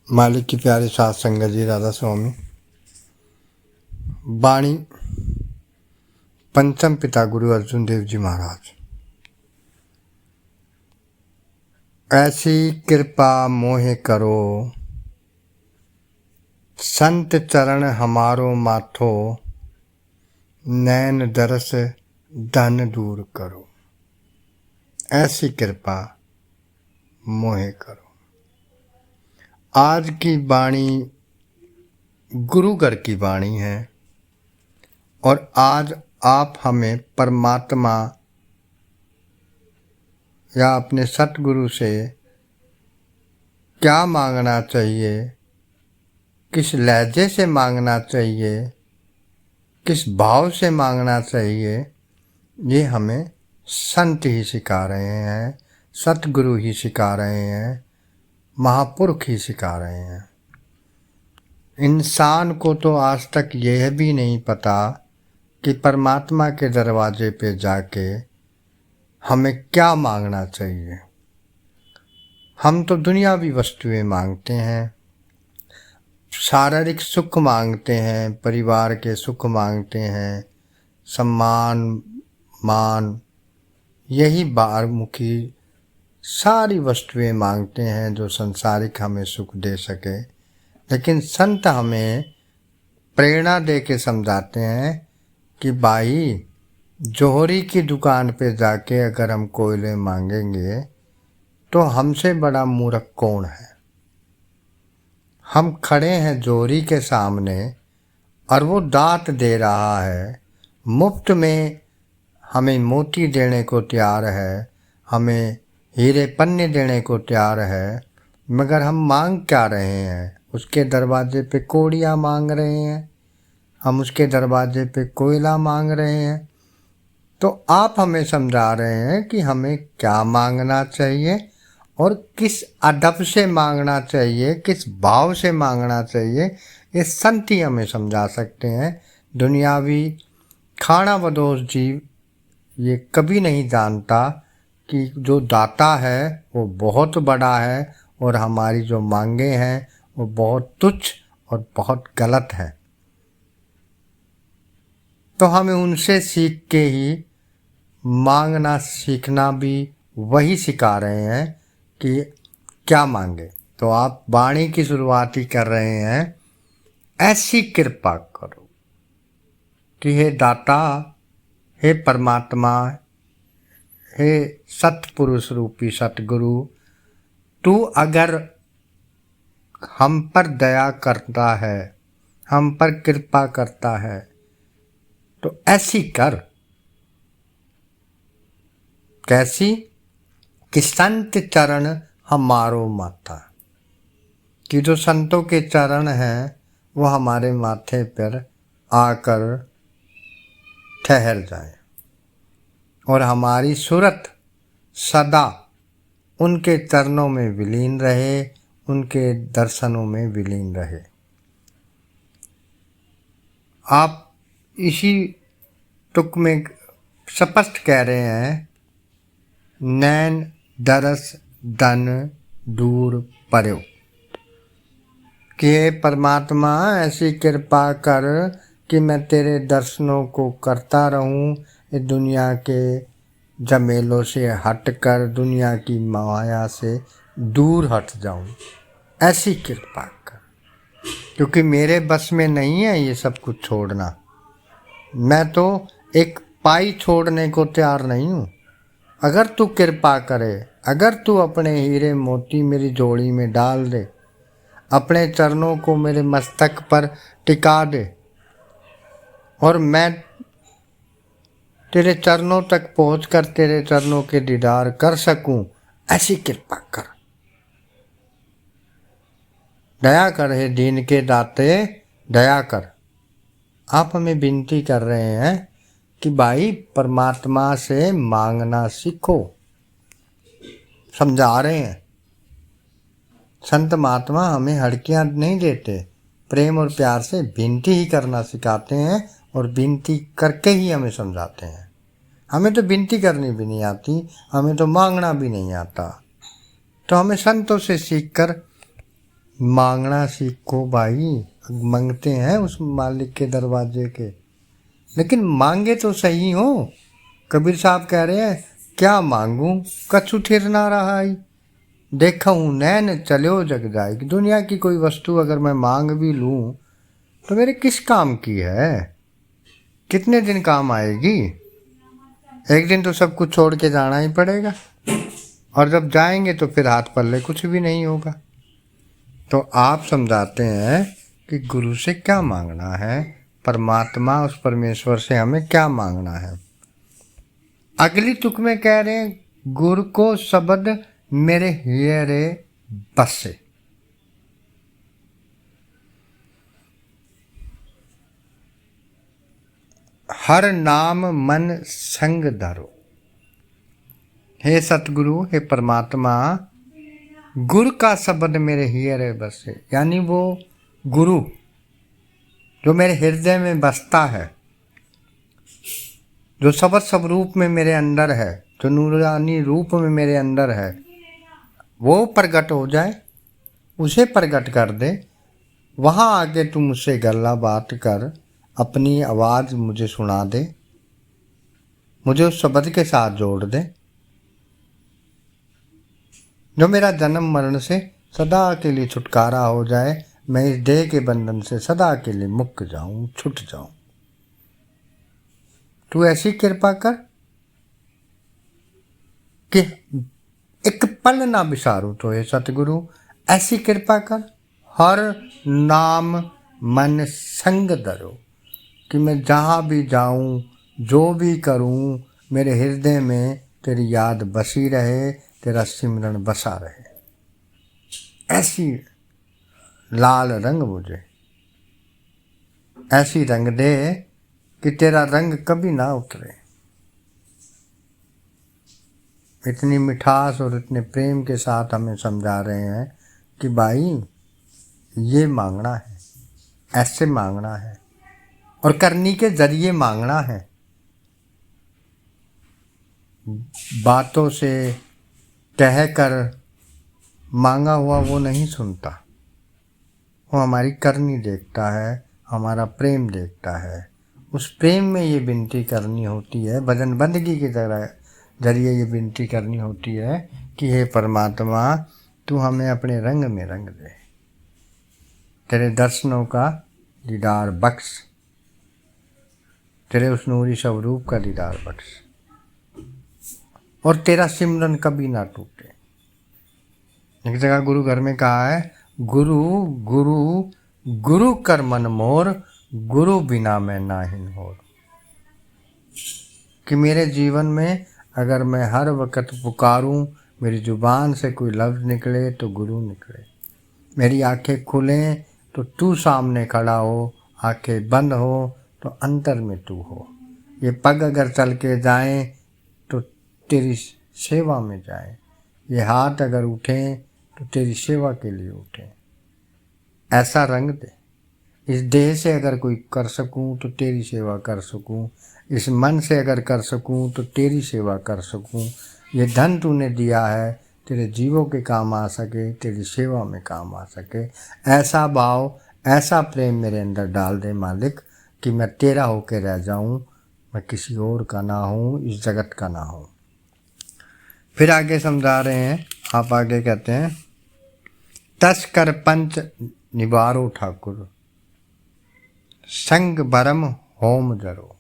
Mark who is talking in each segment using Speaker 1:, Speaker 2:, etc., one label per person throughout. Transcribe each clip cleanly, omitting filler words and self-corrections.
Speaker 1: मालिक की प्यारे साथ संगत जी, राधा स्वामी। वाणी पंचम पिता गुरु अर्जुन देव जी महाराज। ऐसी कृपा मोहे करो, संत चरण हमारो माथो, नैन दरस धन दूर करो। ऐसी कृपा मोहे करो। आज की वाणी गुरु घर की वाणी है और आज आप हमें परमात्मा या अपने सतगुरु से क्या मांगना चाहिए, किस लहजे से मांगना चाहिए, किस भाव से मांगना चाहिए, ये हमें संत ही सिखा रहे हैं, सतगुरु ही सिखा रहे हैं, महापुरुष ही सिखा रहे हैं। इंसान को तो आज तक यह भी नहीं पता कि परमात्मा के दरवाजे पे जाके हमें क्या मांगना चाहिए। हम तो दुनियावी वस्तुएं मांगते हैं, शारीरिक सुख मांगते हैं, परिवार के सुख मांगते हैं, सम्मान मान, यही बाहरमुखी सारी वस्तुएं मांगते हैं जो संसारिक हमें सुख दे सके। लेकिन संत हमें प्रेरणा दे के समझाते हैं कि भाई, जौहरी की दुकान पे जाके अगर हम कोयले मांगेंगे तो हमसे बड़ा मूर्ख कौन है। हम खड़े हैं जौहरी के सामने और वो दांत दे रहा है, मुफ्त में हमें मोती देने को तैयार है, हमें हीरे पन्ने देने को तैयार है, मगर हम मांग क्या रहे हैं। उसके दरवाजे पे कोड़ियाँ मांग रहे हैं, हम उसके दरवाजे पे कोयला मांग रहे हैं। तो आप हमें समझा रहे हैं कि हमें क्या मांगना चाहिए और किस अदब से मांगना चाहिए, किस भाव से मांगना चाहिए। ये संत ही हमें समझा सकते हैं। दुनियावी खाना बदोश जीव ये कभी नहीं जानता कि जो दाता है वो बहुत बड़ा है और हमारी जो मांगे हैं वो बहुत तुच्छ और बहुत गलत है। तो हमें उनसे सीख के ही मांगना सीखना भी वही सिखा रहे हैं कि क्या मांगे। तो आप वाणी की शुरुआत ही कर रहे हैं, ऐसी कृपा करो कि हे दाता, हे परमात्मा, हे सतपुरुष रूपी सतगुरु, तू अगर हम पर दया करता है, हम पर कृपा करता है, तो ऐसी कर। कैसी? कि संत चरण हमारो माथा, कि जो संतों के चरण हैं वो हमारे माथे पर आकर ठहर जाए और हमारी सूरत सदा उनके चरणों में विलीन रहे, उनके दर्शनों में विलीन रहे। आप इसी तुक में स्पष्ट कह रहे हैं, नैन दरस धन दूर पर्यो, कि हे परमात्मा ऐसी कृपा कर कि मैं तेरे दर्शनों को करता रहूं, इस दुनिया के झमेलों से हटकर दुनिया की माया से दूर हट जाऊं। ऐसी कृपा कर, क्योंकि मेरे बस में नहीं है ये सब कुछ छोड़ना। मैं तो एक पाई छोड़ने को तैयार नहीं हूँ। अगर तू कृपा करे, अगर तू अपने हीरे मोती मेरी जोड़ी में डाल दे, अपने चरणों को मेरे मस्तक पर टिका दे और मैं तेरे चरणों तक पहुंचकर तेरे चरणों के दीदार कर सकूं, ऐसी कृपा कर। दया कर हे दीन के दाते, दया कर। आप हमें विनती कर रहे हैं कि भाई परमात्मा से मांगना सीखो। समझा रहे हैं, संत महात्मा हमें हड़कियां नहीं देते, प्रेम और प्यार से विनती ही करना सिखाते हैं और विनती करके ही हमें समझाते हैं। हमें तो विनती करनी भी नहीं आती, हमें तो मांगना भी नहीं आता। तो हमें संतों से सीखकर मांगना सीखो भाई। मांगते हैं उस मालिक के दरवाजे के, लेकिन मांगे तो सही हो। कबीर साहब कह रहे हैं क्या मांगूं कछु थिर ना रहा ही, देखूं नैन चलो जग जाएगी। दुनिया की कोई वस्तु अगर मैं मांग भी लूं तो मेरे किस काम की है, कितने दिन काम आएगी। एक दिन तो सब कुछ छोड़ के जाना ही पड़ेगा, और जब जाएंगे तो फिर हाथ पल्ले कुछ भी नहीं होगा। तो आप समझाते हैं कि गुरु से क्या मांगना है, परमात्मा उस परमेश्वर से हमें क्या मांगना है। अगली तुक में कह रहे हैं गुरु को शब्द मेरे हियरे बसे। हर नाम मन संग धरो। हे सतगुरु, हे परमात्मा, गुरु का शब्द मेरे हियरे बसे, यानी वो गुरु जो मेरे हृदय में बसता है, जो शब्द स्वरूप में मेरे अंदर है, जो नूरानी रूप में मेरे अंदर है, वो प्रकट हो जाए, उसे प्रकट कर दे। वहाँ आके तू मुझसे गल्ला बात कर, अपनी आवाज़ मुझे सुना दे, मुझे उस शब्द के साथ जोड़ दे, जो मेरा जन्म मरण से सदा के लिए छुटकारा हो जाए। मैं इस देह के बंधन से सदा के लिए मुक्त जाऊं, छूट जाऊं। तू ऐसी कृपा कर कि एक पल ना बिसारूं। तो हे सतगुरु, ऐसी कृपा कर, हर नाम मन संग धरो, कि मैं जहाँ भी जाऊं, जो भी करूं, मेरे हृदय में तेरी याद बसी रहे, तेरा सिमरन बसा रहे। ऐसी लाल रंग मुझे, ऐसी रंग दे कि तेरा रंग कभी ना उतरे। इतनी मिठास और इतने प्रेम के साथ हमें समझा रहे हैं कि भाई ये मांगना है, ऐसे मांगना है, और करनी के जरिए मांगना है। बातों से कह कर मांगा हुआ वो नहीं सुनता, वो हमारी करनी देखता है, हमारा प्रेम देखता है। उस प्रेम में ये विनती करनी होती है, भजन बंदगी के जरिए ये विनती करनी होती है कि हे परमात्मा, तू हमें अपने रंग में रंग दे, तेरे दर्शनों का दीदार बख्श, तेरे उस नूरी स्वरूप का दीदार बख्श, और तेरा सिमरन कभी ना टूटे। एक जगह गुरु घर में कहा है, गुरु गुरु गुरु कर मन मोर, गुरु बिना मैं नाहिन होर। कि मेरे जीवन में अगर मैं हर वक्त पुकारूं, मेरी जुबान से कोई लफ्ज़ निकले तो गुरु निकले, मेरी आंखें खुलें तो तू सामने खड़ा हो, आंखें बंद हो तो अंतर में तू हो, ये पग अगर चल के जाएं तो तेरी सेवा में जाएं, ये हाथ अगर उठें तो तेरी सेवा के लिए उठें। ऐसा रंग दे, इस देह से अगर कोई कर सकूं तो तेरी सेवा कर सकूं, इस मन से अगर कर सकूं तो तेरी सेवा कर सकूं। ये धन तूने दिया है तेरे जीवों के काम आ सके, तेरी सेवा में काम आ सके। ऐसा भाव, ऐसा प्रेम मेरे अंदर डाल दे मालिक कि मैं तेरा होके रह जाऊं, मैं किसी और का ना हूं, इस जगत का ना हूं। फिर आगे समझा रहे हैं, आप आगे कहते हैं, तस्कर पंच निवारो ठाकुर, संग भरम होम जरो।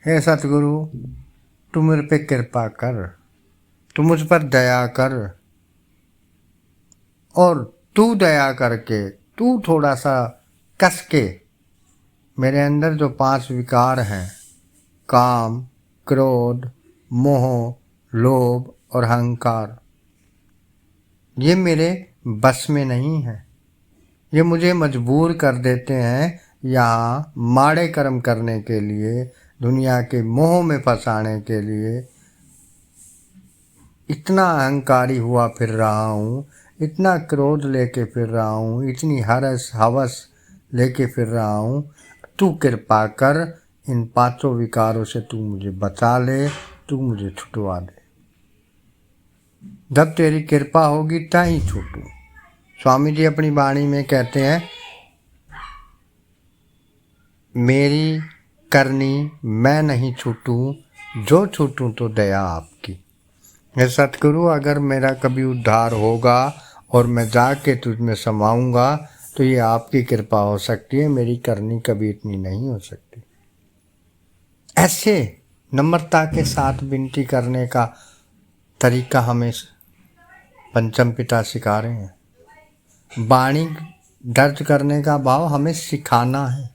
Speaker 1: हे सतगुरु, तू मेरे पे कृपा कर, तू मुझ पर दया कर, और तू दया करके, तू थोड़ा सा कस के मेरे अंदर जो 5 विकार हैं, काम, क्रोध, मोह, लोभ और अहंकार, ये मेरे बस में नहीं है। ये मुझे मजबूर कर देते हैं यहाँ माड़े कर्म करने के लिए, दुनिया के मोह में फंसाने के लिए। इतना अहंकारी हुआ फिर रहा हूँ, इतना क्रोध लेके फिर रहा हूँ, इतनी हरस हवस लेके फिर रहा हूँ। तू कृपा कर, इन 5 विकारों से तू मुझे बचा ले, तू मुझे छुटवा दे। जब तेरी कृपा होगी ता ही छूटूं। स्वामी जी अपनी वाणी में कहते हैं, मेरी करनी मैं नहीं छूटूं, जो छूटूं तो दया आपकी। हे सतगुरु, अगर मेरा कभी उद्धार होगा और मैं जाके तुझ में समाऊंगा तो ये आपकी कृपा हो सकती है, मेरी करनी कभी इतनी नहीं हो सकती। ऐसे नम्रता के साथ विनती करने का तरीका हमें पंचम पिता सिखा रहे हैं। वाणी दर्ज करने का भाव हमें सिखाना है।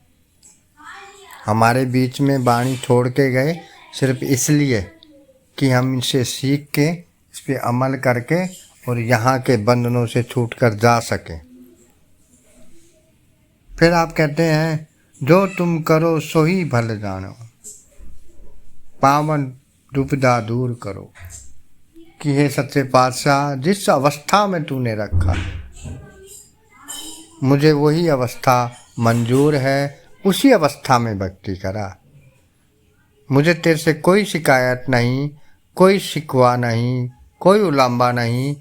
Speaker 1: हमारे बीच में वाणी छोड़ के गए सिर्फ इसलिए कि हम इनसे सीख के इस पर अमल करके और यहाँ के बंधनों से छूट कर जा सकें। फिर आप कहते हैं, जो तुम करो सो ही भल जानो, पावन दुविधा दूर करो। कि हे सच्चे पातशाह, जिस अवस्था में तूने रखा मुझे वही अवस्था मंजूर है, उसी अवस्था में भक्ति करा। मुझे तेरे से कोई शिकायत नहीं, कोई शिकवा नहीं, कोई उलाम्बा नहीं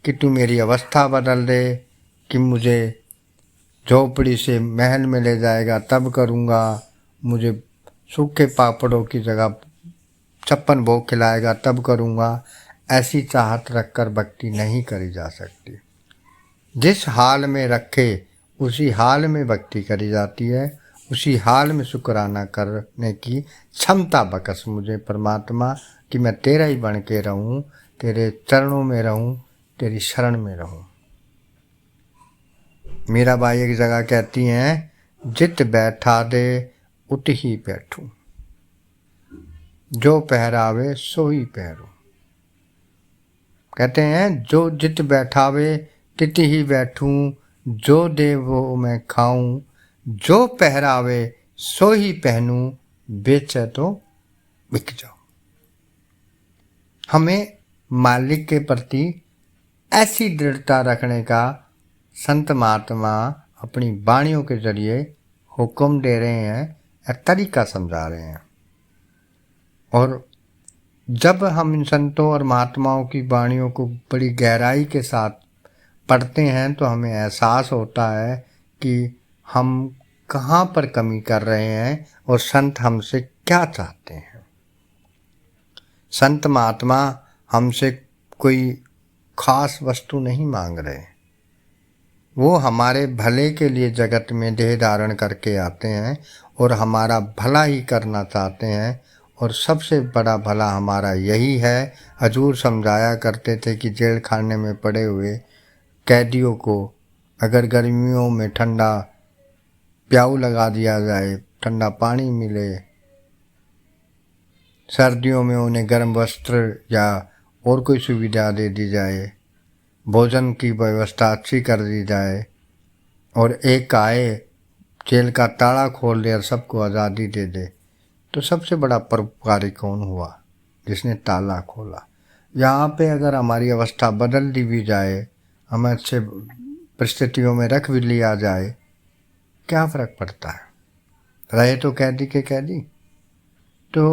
Speaker 1: कि तू मेरी अवस्था बदल दे, कि मुझे झोपड़ी से महल में ले जाएगा तब करूँगा, मुझे सूखे पापड़ों की जगह 56 भोग खिलाएगा तब करूँगा। ऐसी चाहत रखकर भक्ति नहीं करी जा सकती। जिस हाल में रखे उसी हाल में भक्ति करी जाती है, उसी हाल में शुक्राना करने की क्षमता बख्श मुझे परमात्मा, कि मैं तेरा ही बन के रहूं, तेरे चरणों में रहूं, तेरी शरण में रहूं। मीराबाई एक जगह कहती हैं, जित बैठा दे उत ही बैठूं, जो पहरावे सो ही पहरूं। कहते हैं, जो जित बैठावे तित ही बैठूं, जो दे वो मैं खाऊं, जो पहरावे सो ही पहनूं, बेचे तो बिक जाऊं। हमें मालिक के प्रति ऐसी दृढ़ता रखने का संत महात्मा अपनी वाणियों के जरिए हुक्म दे रहे हैं, तरीका समझा रहे हैं। और जब हम इन संतों और महात्माओं की वाणियों को बड़ी गहराई के साथ पढ़ते हैं तो हमें एहसास होता है कि हम कहाँ पर कमी कर रहे हैं और संत हमसे क्या चाहते हैं। संत महात्मा हमसे कोई खास वस्तु नहीं मांग रहे, वो हमारे भले के लिए जगत में देह धारण करके आते हैं और हमारा भला ही करना चाहते हैं। और सबसे बड़ा भला हमारा यही है। हजूर समझाया करते थे कि जेल खाने में पड़े हुए कैदियों को अगर गर्मियों में ठंडा प्याऊ लगा दिया जाए, ठंडा पानी मिले, सर्दियों में उन्हें गर्म वस्त्र या और कोई सुविधा दे दी जाए, भोजन की व्यवस्था अच्छी कर दी जाए, और एक आए जेल का ताला खोल दे और सबको आज़ादी दे दे, तो सबसे बड़ा परोपकारी कौन हुआ? जिसने ताला खोला। यहाँ पे अगर हमारी अवस्था बदल दी भी जाए, हमें अच्छे परिस्थितियों में रख भी लिया जाए, क्या फ़र्क पड़ता है? रहे तो कैदी के कैदी। तो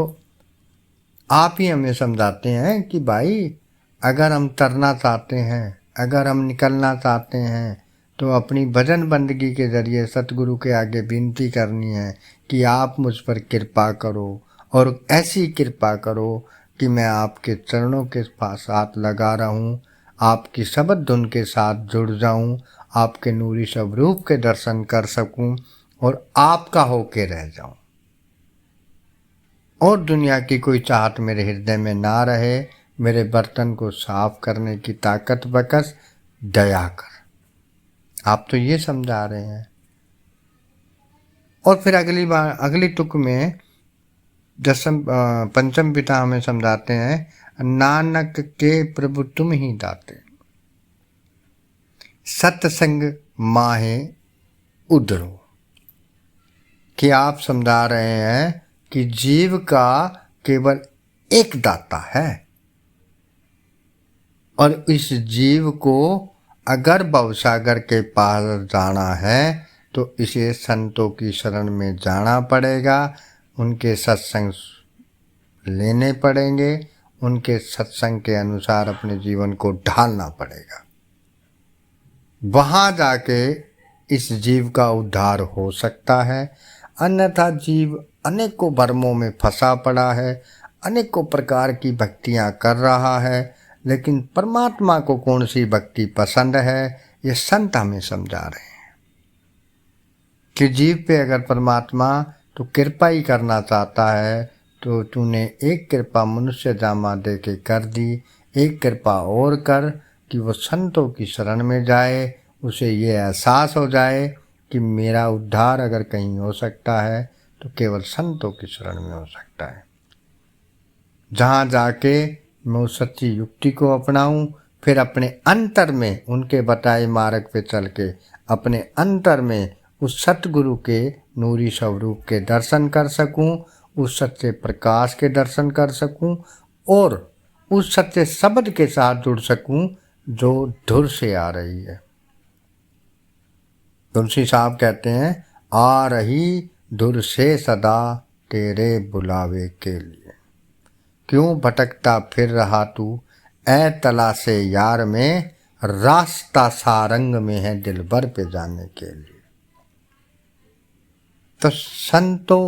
Speaker 1: आप ही हमें समझाते हैं कि भाई अगर हम तरना चाहते हैं, अगर हम निकलना चाहते हैं, तो अपनी भजन बंदगी के ज़रिए सतगुरु के आगे विनती करनी है कि आप मुझ पर कृपा करो, और ऐसी कृपा करो कि मैं आपके चरणों के पास हाथ लगा रहूं, आपकी शब्द धुन के साथ जुड़ जाऊं, आपके नूरी स्वरूप के दर्शन कर सकूं और आपका होके रह जाऊं, और दुनिया की कोई चाहत मेरे हृदय में ना रहे। मेरे बर्तन को साफ करने की ताकत बख्श, दया कर। आप तो ये समझा रहे हैं। और फिर अगली तुक में पंचम पिता हमें समझाते हैं, नानक के प्रभु तुम ही दाते, सत्संग माहे उधरो। कि आप समझा रहे हैं कि जीव का केवल एक दाता है, और इस जीव को अगर भवसागर के पार जाना है तो इसे संतों की शरण में जाना पड़ेगा, उनके सत्संग लेने पड़ेंगे, उनके सत्संग के अनुसार अपने जीवन को ढालना पड़ेगा। वहाँ जाके इस जीव का उद्धार हो सकता है। अन्यथा जीव अनेकों भ्रमों में फंसा पड़ा है, अनेकों प्रकार की भक्तियाँ कर रहा है, लेकिन परमात्मा को कौन सी भक्ति पसंद है ये संत हमें समझा रहे हैं कि जीव पे अगर परमात्मा तो कृपा ही करना चाहता है तो तूने एक कृपा मनुष्य जामा दे के कर दी, एक कृपा और कर कि वो संतों की शरण में जाए, उसे ये एहसास हो जाए कि मेरा उद्धार अगर कहीं हो सकता है तो केवल संतों की शरण में हो सकता है। जहाँ जाके मैं उस सच्ची युक्ति को अपनाऊं, फिर अपने अंतर में उनके बताए मार्ग पे चल के अपने अंतर में उस सतगुरु के नूरी स्वरूप के दर्शन कर सकूं, उस सच्चे प्रकाश के दर्शन कर सकूं और उस सच्चे शब्द के साथ जुड़ सकूं जो धुर से आ रही है। तुलसी साहब कहते हैं, आ रही धुर से सदा तेरे बुलावे के लिए, क्यों भटकता फिर रहा तू ऐ तला से यार में, रास्ता सारंग में है दिल भर पे जाने के लिए। तो संतों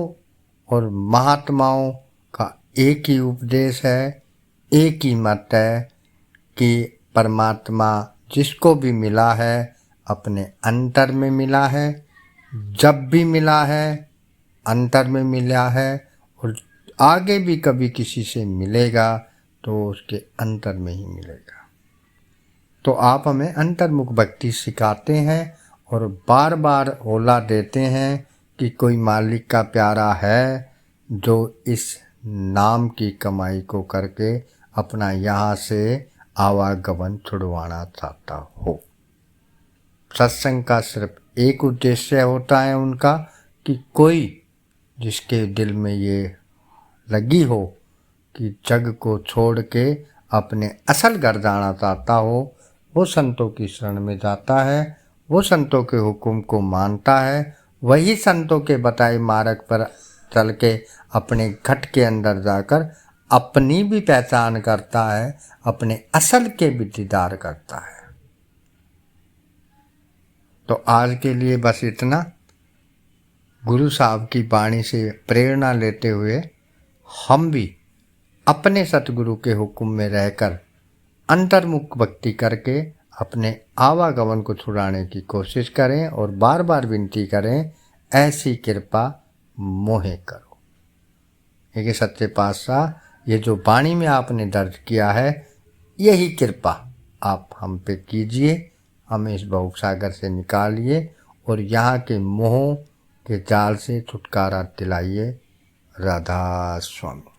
Speaker 1: और महात्माओं का एक ही उपदेश है, एक ही मत है कि परमात्मा जिसको भी मिला है अपने अंतर में मिला है, जब भी मिला है अंतर में मिला है और आगे भी कभी किसी से मिलेगा तो उसके अंतर में ही मिलेगा। तो आप हमें अंतर्मुख भक्ति सिखाते हैं और बार बार ओला देते हैं कि कोई मालिक का प्यारा है जो इस नाम की कमाई को करके अपना यहाँ से आवागमन छुड़वाना चाहता हो। सत्संग का सिर्फ एक उद्देश्य होता है उनका कि कोई जिसके दिल में ये लगी हो कि जग को छोड़ के अपने असल घर जाना चाहता हो, वो संतों की शरण में जाता है, वो संतों के हुक्म को मानता है, वही संतों के बताए मार्ग पर चल के अपने घट के अंदर जाकर अपनी भी पहचान करता है, अपने असल के भी दीदार करता है। तो आज के लिए बस इतना। गुरु साहब की वाणी से प्रेरणा लेते हुए हम भी अपने सतगुरु के हुक्म में रहकर अंतर्मुख भक्ति करके अपने आवागमन को छुड़ाने की कोशिश करें और बार बार विनती करें, ऐसी कृपा मोहे करो। ये सच्चे पातशाह, ये जो वाणी में आपने दर्ज किया है यही कृपा आप हम पे कीजिए, हमें इस भवसागर से निकालिए और यहाँ के मोह के जाल से छुटकारा दिलाइए। राधा स्वामी।